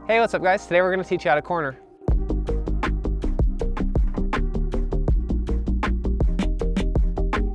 Hey, what's up guys? Today we're going to teach you how to corner.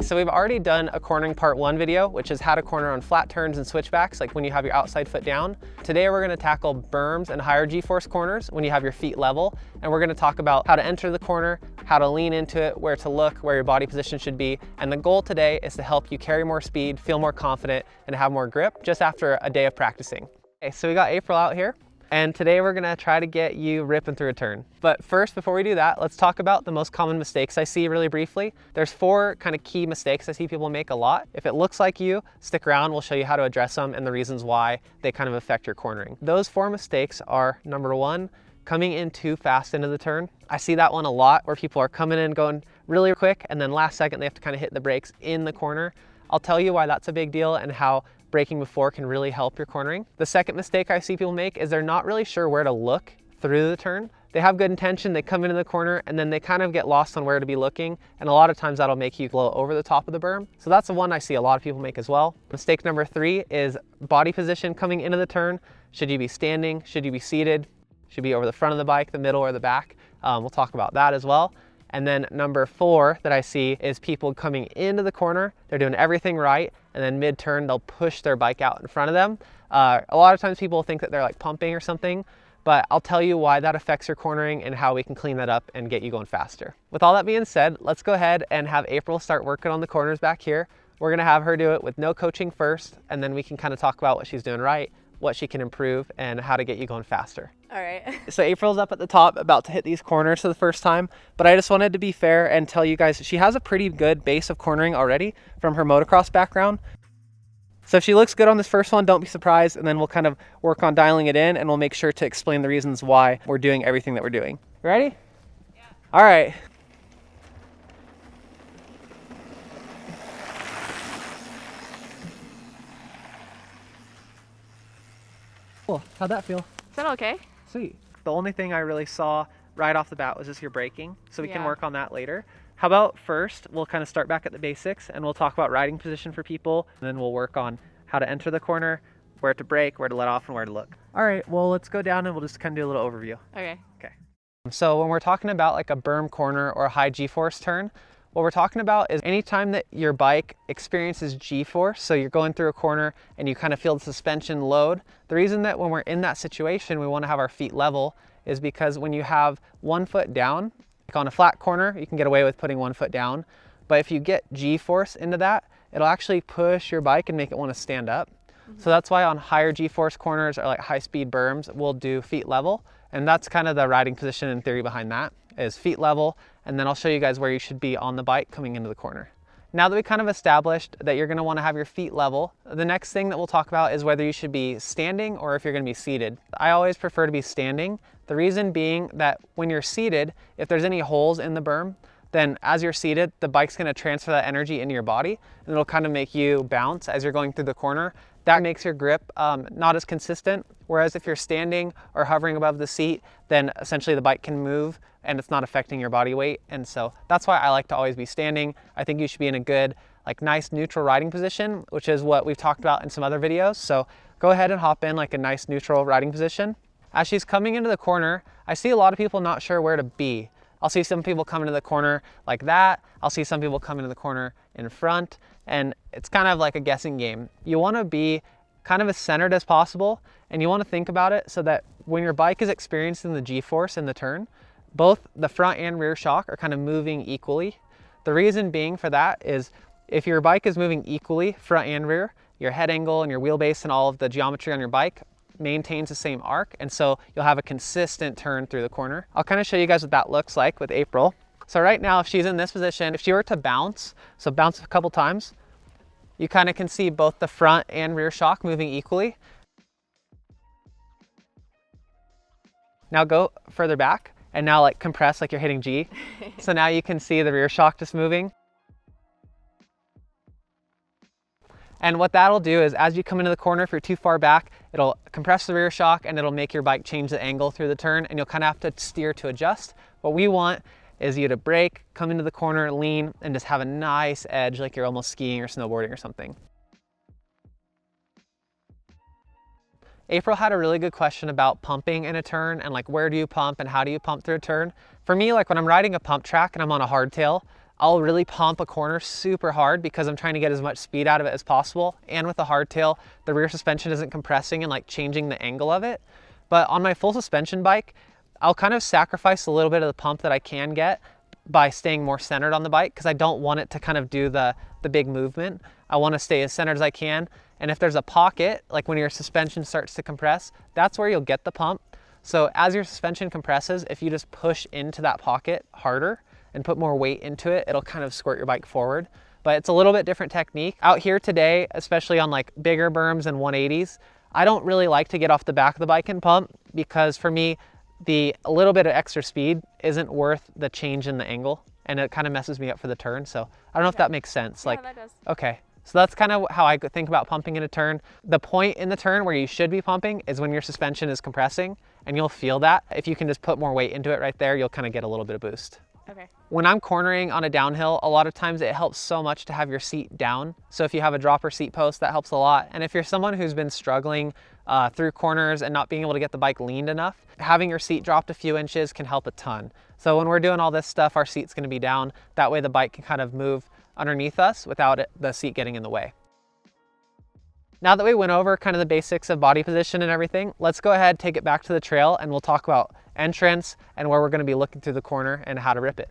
So we've already done a cornering part 1 video, which is how to corner on flat turns and switchbacks, like when you have your outside foot down. Today we're going to tackle berms and higher G-force corners when you have your feet level. And we're going to talk about how to enter the corner, how to lean into it, where to look, where your body position should be. And the goal today is to help you carry more speed, feel more confident, and have more grip just after a day of practicing. Okay, so we got April out here. And today we're gonna try to get you ripping through a turn. But first, before we do that, let's talk about the most common mistakes I see really briefly. There's 4 kind of key mistakes I see people make a lot. If it looks like you, stick around, we'll show you how to address them and the reasons why they kind of affect your cornering. Those 4 mistakes are, number 1, coming in too fast into the turn. I see that one a lot where people are coming in going really quick and then last second they have to kind of hit the brakes in the corner. I'll tell you why that's a big deal and how braking before can really help your cornering. The second mistake I see people make is they're not really sure where to look through the turn. They have good intention, they come into the corner and then they kind of get lost on where to be looking, and a lot of times that'll make you blow over the top of the berm. So that's the one I see a lot of people make as well. Mistake number 3 is body position coming into the turn. Should you be standing? Should you be seated? Should be over the front of the bike, the middle, or the back? We'll talk about that as well. And then number 4 that I see is people coming into the corner, they're doing everything right, and then mid-turn they'll push their bike out in front of them. A lot of times people think that they're like pumping or something, but I'll tell you why that affects your cornering and how we can clean that up and get you going faster. With all that being said, let's go ahead and have April start working on the corners back here. We're gonna have her do it with no coaching first, and then we can kind of talk about what she's doing right, what she can improve, and how to get you going faster. All right. So April's up at the top about to hit these corners for the first time, but I just wanted to be fair and tell you guys she has a pretty good base of cornering already from her motocross background. So if she looks good on this first one, don't be surprised, and then we'll kind of work on dialing it in and we'll make sure to explain the reasons why we're doing everything that we're doing. You ready? Yeah. All right. Cool. How'd that feel? Is that okay? Sweet. The only thing I really saw right off the bat was just your braking, so we can Yeah. work on that later. How about first, we'll kind of start back at the basics and we'll talk about riding position for people, and then we'll work on how to enter the corner, where to brake, where to let off, and where to look. All right, well, let's go down and we'll just kind of do a little overview. Okay. Okay. So when we're talking about like a berm corner or a high G-force turn, what we're talking about is anytime that your bike experiences G-force, so you're going through a corner and you kind of feel the suspension load. The reason that when we're in that situation, we want to have our feet level is because when you have one foot down, like on a flat corner, you can get away with putting one foot down. But if you get G-force into that, it'll actually push your bike and make it want to stand up. So that's why on higher G-force corners or like high-speed berms, we'll do feet level. And that's kind of the riding position and theory behind that, is feet level. And then I'll show you guys where you should be on the bike coming into the corner. Now that we kind of established that you're going to want to have your feet level, the next thing that we'll talk about is whether you should be standing or if you're going to be seated. I always prefer to be standing. The reason being that when you're seated, if there's any holes in the berm, then as you're seated, the bike's going to transfer that energy into your body and it'll kind of make you bounce as you're going through the corner. That makes your grip not as consistent. Whereas if you're standing or hovering above the seat, then essentially the bike can move and it's not affecting your body weight. And so that's why I like to always be standing. I think you should be in a good, like nice neutral riding position, which is what we've talked about in some other videos. So go ahead and hop in like a nice neutral riding position. As she's coming into the corner, I see a lot of people not sure where to be. I'll see some people come into the corner like that. I'll see some people come into the corner in front, and it's kind of like a guessing game. You want to be kind of as centered as possible, and you want to think about it so that when your bike is experiencing the G-force in the turn, both the front and rear shock are kind of moving equally. The reason being for that is if your bike is moving equally, front and rear, your head angle and your wheelbase and all of the geometry on your bike maintains the same arc, and so you'll have a consistent turn through the corner. I'll kind of show you guys what that looks like with April. So right now, if she's in this position, if she were to bounce, so bounce a couple times, you kind of can see both the front and rear shock moving equally. Now go further back and now like compress like you're hitting G. So now you can see the rear shock just moving. And what that'll do is as you come into the corner, if you're too far back, it'll compress the rear shock and it'll make your bike change the angle through the turn, and you'll kind of have to steer to adjust. What we want is you to brake, come into the corner, lean, and just have a nice edge like you're almost skiing or snowboarding or something. April had a really good question about pumping in a turn and like where do you pump and how do you pump through a turn. For me, like when I'm riding a pump track and I'm on a hardtail, I'll really pump a corner super hard because I'm trying to get as much speed out of it as possible. And with the hardtail, the rear suspension isn't compressing and like changing the angle of it. But on my full suspension bike, I'll kind of sacrifice a little bit of the pump that I can get by staying more centered on the bike because I don't want it to kind of do the big movement. I want to stay as centered as I can. And if there's a pocket, like when your suspension starts to compress, that's where you'll get the pump. So as your suspension compresses, if you just push into that pocket harder and put more weight into it, it'll kind of squirt your bike forward. But it's a little bit different technique. Out here today, especially on like bigger berms and 180s, I don't really like to get off the back of the bike and pump because for me, a little bit of extra speed isn't worth the change in the angle and it kind of messes me up for the turn. So I don't know if that makes sense. Yeah, that does. Okay. So that's kind of how I think about pumping in a turn. The point in the turn where you should be pumping is when your suspension is compressing and you'll feel that. If you can just put more weight into it right there, you'll kind of get a little bit of boost. Okay. When I'm cornering on a downhill, a lot of times it helps so much to have your seat down. So if you have a dropper seat post, that helps a lot. And if you're someone who's been struggling through corners and not being able to get the bike leaned enough, having your seat dropped a few inches can help a ton. So when we're doing all this stuff, our seat's gonna be down. That way the bike can kind of move underneath us without the seat getting in the way. Now that we went over kind of the basics of body position and everything, let's go ahead, take it back to the trail and we'll talk about entrance and where we're gonna be looking through the corner and how to rip it.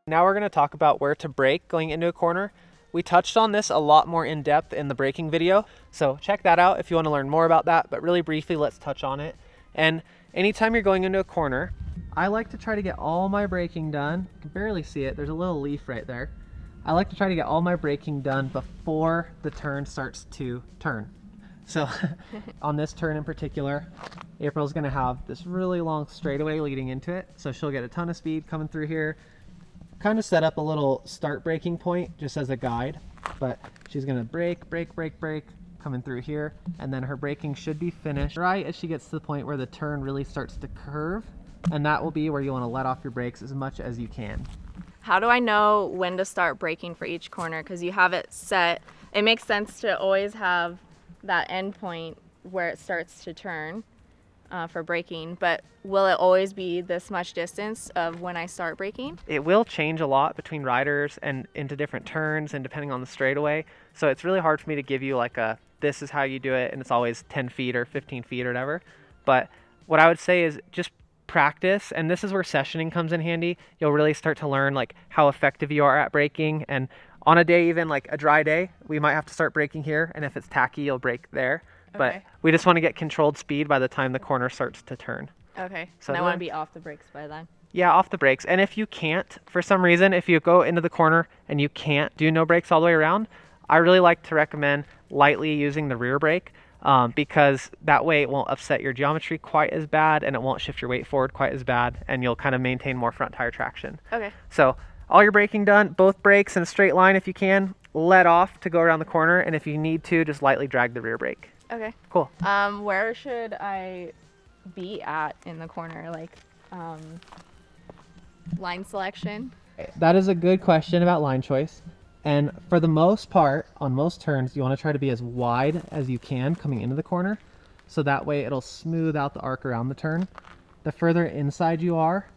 Now we're gonna talk about where to brake going into a corner. We touched on this a lot more in depth in the braking video, so check that out if you wanna learn more about that, but really briefly, let's touch on it. And anytime you're going into a corner, I like to try to get all my braking done. You can barely see it, there's a little leaf right there. I like to try to get all my braking done before the turn starts to turn. So on this turn in particular, April's gonna have this really long straightaway leading into it. So she'll get a ton of speed coming through here, kind of set up a little start braking point just as a guide, but she's gonna brake, brake, brake, brake, coming through here, and then her braking should be finished right as she gets to the point where the turn really starts to curve, and that will be where you wanna let off your brakes as much as you can. How do I know when to start braking for each corner? Because you have it set. It makes sense to always have that end point where it starts to turn for braking, but will it always be this much distance of when I start braking? It will change a lot between riders and into different turns and depending on the straightaway. So it's really hard for me to give you like this is how you do it and it's always 10 feet or 15 feet or whatever. But what I would say is just practice, and this is where sessioning comes in handy. You'll really start to learn like how effective you are at braking, and on a day, even like a dry day, we might have to start braking here, and if it's tacky, you'll brake there. Okay. But we just want to get controlled speed by the time the corner starts to turn. Okay, so and I want to be off the brakes by then. Yeah, off the brakes. And if you can't, for some reason, if you go into the corner and you can't do no brakes all the way around, I really like to recommend lightly using the rear brake. Because that way it won't upset your geometry quite as bad and it won't shift your weight forward quite as bad, and you'll kind of maintain more front tire traction. Okay. So all your braking done, both brakes in a straight line if you can, let off to go around the corner, and if you need to, just lightly drag the rear brake. Okay. Cool. Where should I be at in the corner? Like line selection? That is a good question about line choice. And for the most part, on most turns, you want to try to be as wide as you can coming into the corner. So that way it'll smooth out the arc around the turn. The further inside you are,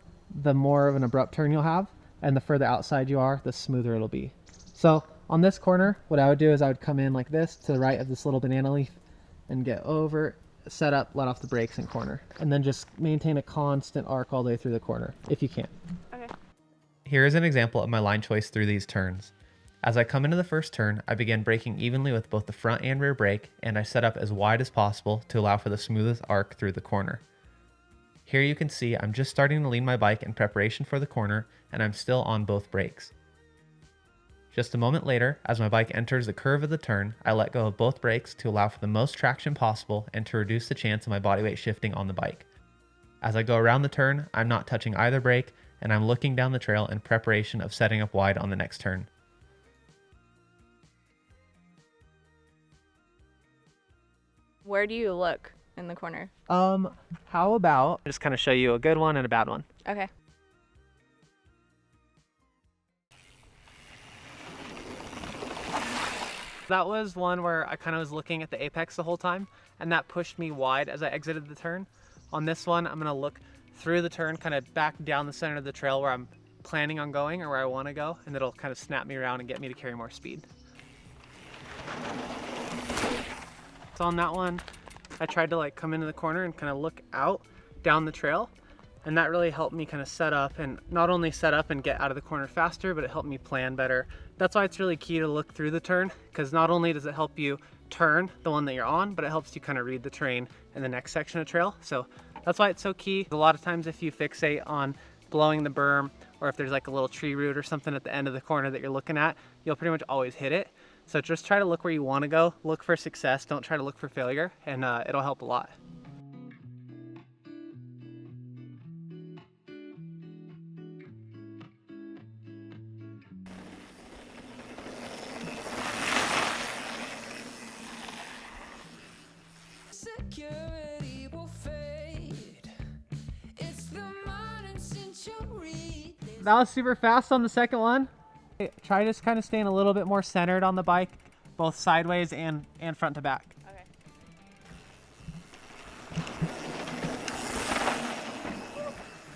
the more of an abrupt turn you'll have. And the further outside you are, the smoother it'll be. So on this corner, what I would do is I would come in like this to the right of this little banana leaf and get over, set up, let off the brakes and corner. And then just maintain a constant arc all the way through the corner, if you can. Okay. Here is an example of my line choice through these turns. As I come into the first turn, I begin braking evenly with both the front and rear brake, and I set up as wide as possible to allow for the smoothest arc through the corner. Here you can see I'm just starting to lean my bike in preparation for the corner, and I'm still on both brakes. Just a moment later, as my bike enters the curve of the turn, I let go of both brakes to allow for the most traction possible and to reduce the chance of my body weight shifting on the bike. As I go around the turn, I'm not touching either brake, and I'm looking down the trail in preparation of setting up wide on the next turn. Where do you look in the corner? How about just kind of show you a good one and a bad one. Okay. That was one where I kind of was looking at the apex the whole time, and that pushed me wide as I exited the turn. On this one, I'm gonna look through the turn, kind of back down the center of the trail where I'm planning on going or where I wanna go, and it'll kind of snap me around and get me to carry more speed. So on that one, I tried to like come into the corner and kind of look out down the trail, and that really helped me kind of set up, and not only set up and get out of the corner faster, but it helped me plan better. That's why it's really key to look through the turn, because not only does it help you turn the one that you're on, but it helps you kind of read the terrain in the next section of trail. So that's why it's so key. A lot of times if you fixate on blowing the berm, or if there's like a little tree root or something at the end of the corner that you're looking at, you'll pretty much always hit it. So just try to look where you want to go, look for success, don't try to look for failure, and it'll help a lot. Security will fade. It's the modern century. That was super fast on the second one. Try just kind of staying a little bit more centered on the bike, both sideways and front to back. Okay.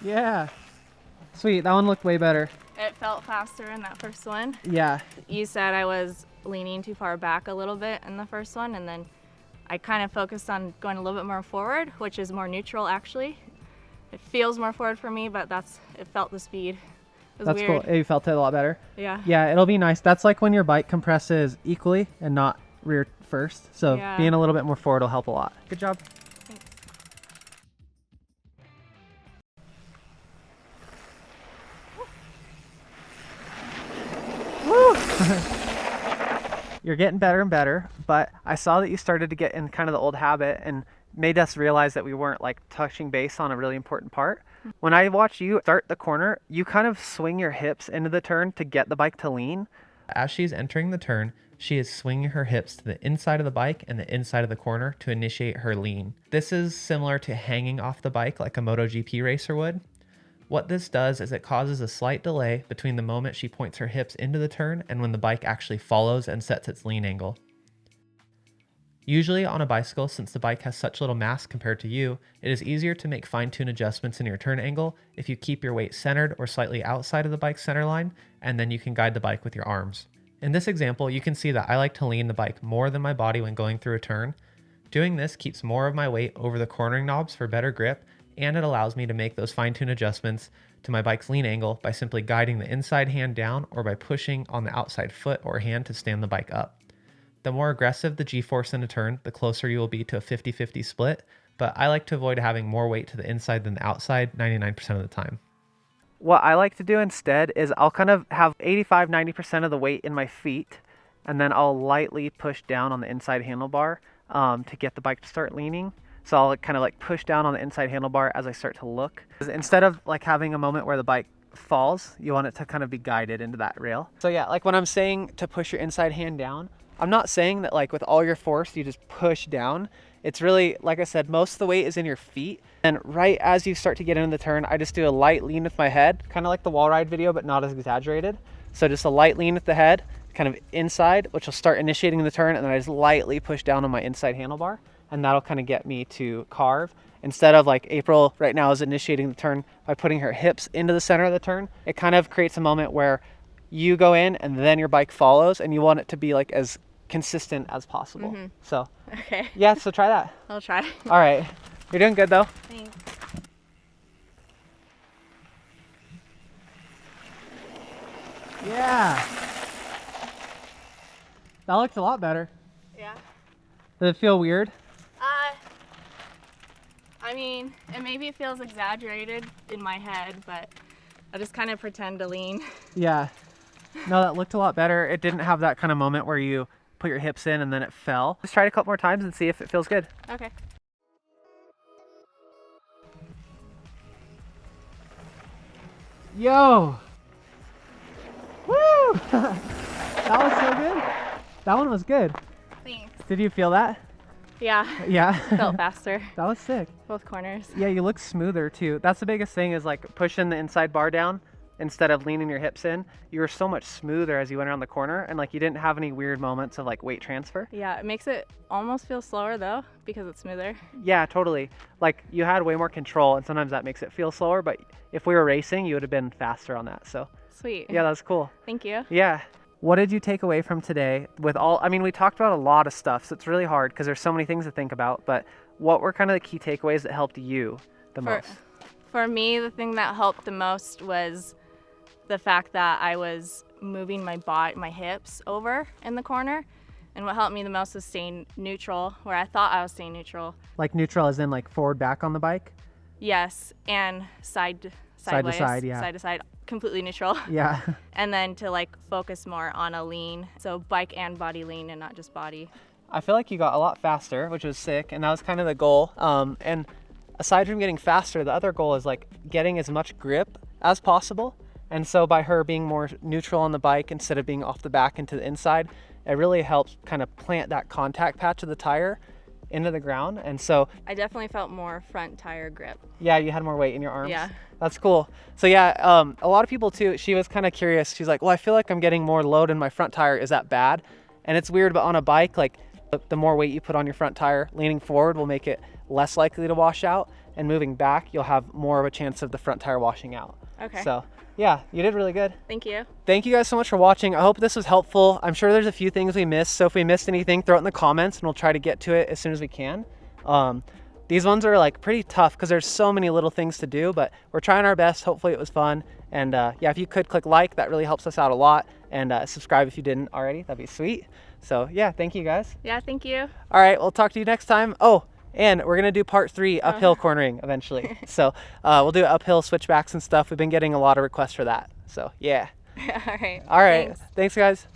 Yeah. Sweet, that one looked way better. It felt faster in that first one. Yeah. You said I was leaning too far back a little bit in the first one, and then I kind of focused on going a little bit more forward, which is more neutral actually. It feels more forward for me, but it felt the speed. It was That's weird. cool. You felt it a lot better. Yeah. Yeah, it'll be nice. That's like when your bike compresses equally and not rear first. So Yeah. being a little bit more forward will help a lot. Good job. Thanks. You're getting better and better, but I saw that you started to get in kind of the old habit and made us realize that we weren't like touching base on a really important part. When I watch you start the corner, you kind of swing your hips into the turn to get the bike to lean. As she's entering the turn, she is swinging her hips to the inside of the bike and the inside of the corner to initiate her lean. This is similar to hanging off the bike like a MotoGP racer would. What this does is it causes a slight delay between the moment she points her hips into the turn and when the bike actually follows and sets its lean angle. Usually on a bicycle, since the bike has such little mass compared to you, it is easier to make fine-tune adjustments in your turn angle if you keep your weight centered or slightly outside of the bike's center line, and then you can guide the bike with your arms. In this example, you can see that I like to lean the bike more than my body when going through a turn. Doing this keeps more of my weight over the cornering knobs for better grip, and it allows me to make those fine-tune adjustments to my bike's lean angle by simply guiding the inside hand down or by pushing on the outside foot or hand to stand the bike up. The more aggressive the G-force in a turn, the closer you will be to a 50-50 split, but I like to avoid having more weight to the inside than the outside 99% of the time. What I like to do instead is I'll kind of have 85-90% of the weight in my feet, and then I'll lightly push down on the inside handlebar to get the bike to start leaning. So I'll kind of like push down on the inside handlebar as I start to look. Instead of like having a moment where the bike falls, you want it to kind of be guided into that rail. So yeah, like when I'm saying to push your inside hand down, I'm not saying that like with all your force you just push down. It's really, like I said, most of the weight is in your feet. And right as you start to get into the turn, I just do a light lean with my head, kind of like the wall ride video, but not as exaggerated. So just a light lean with the head, kind of inside, which will start initiating the turn, and then I just lightly push down on my inside handlebar, and that'll kind of get me to carve. Instead of like April right now is initiating the turn by putting her hips into the center of the turn, it kind of creates a moment where you go in and then your bike follows, and you want it to be like as consistent as possible. So Okay. yeah, so try that. I'll try. All right, you're doing good though. Thanks. Yeah, that looks a lot better. Yeah. Does it feel weird? I mean, it maybe feels exaggerated in my head, but I just kind of pretend to lean. Yeah, no, that looked a lot better. It didn't have that kind of moment where you put your hips in and then it fell. Just try it a couple more times and see if it feels good. Okay. Yo! Woo! That was so good. That one was good. Thanks. Did you feel that? Yeah. Yeah. Felt faster. That was sick. Both corners. Yeah, you look smoother too. That's the biggest thing is like pushing the inside bar down instead of leaning your hips in, you were so much smoother as you went around the corner, and like you didn't have any weird moments of like weight transfer. Yeah, it makes it almost feel slower though because it's smoother. Yeah, totally. Like you had way more control, and sometimes that makes it feel slower, but if we were racing, you would have been faster on that. So Sweet. yeah, that was cool. Thank you. Yeah. What did you take away from today with all, I mean, we talked about a lot of stuff, so it's really hard because there's so many things to think about, but what were kind of the key takeaways that helped you the most? For me, the thing that helped the most was the fact that I was moving my hips over in the corner. And what helped me the most was staying neutral, where I thought I was staying neutral. Like neutral as in like forward back on the bike? Yes, and sideways, Side to side, yeah. Side to side, completely neutral. Yeah. And then to like focus more on a lean, so bike and body lean and not just body. I feel like you got a lot faster, which was sick, and that was kind of the goal. And aside from getting faster, the other goal is like getting as much grip as possible. And so by her being more neutral on the bike instead of being off the back into the inside, it really helps kind of plant that contact patch of the tire into the ground. And so I definitely felt more front tire grip. yeah, you had more weight in your arms. Yeah. That's cool. So yeah, a lot of people too, she was kind of curious. She's like, well, I feel like I'm getting more load in my front tire. Is that bad? And it's weird, but on a bike, like the more weight you put on your front tire, leaning forward will make it less likely to wash out, and moving back, you'll have more of a chance of the front tire washing out. Okay. So yeah, you did really good. Thank you. Thank you guys so much for watching. I hope this was helpful. I'm sure there's a few things we missed, so if we missed anything, throw it in the comments and we'll try to get to it as soon as we can. These ones are like pretty tough because there's so many little things to do, but we're trying our best. Hopefully it was fun. And yeah, if you could click like, that really helps us out a lot. And subscribe if you didn't already, that'd be sweet. So yeah, thank you guys. Yeah, thank you. All right, we'll talk to you next time. Oh, and we're gonna do part 3, uphill cornering eventually. So we'll do uphill switchbacks and stuff. We've been getting a lot of requests for that. So yeah. All right. All right, thanks guys.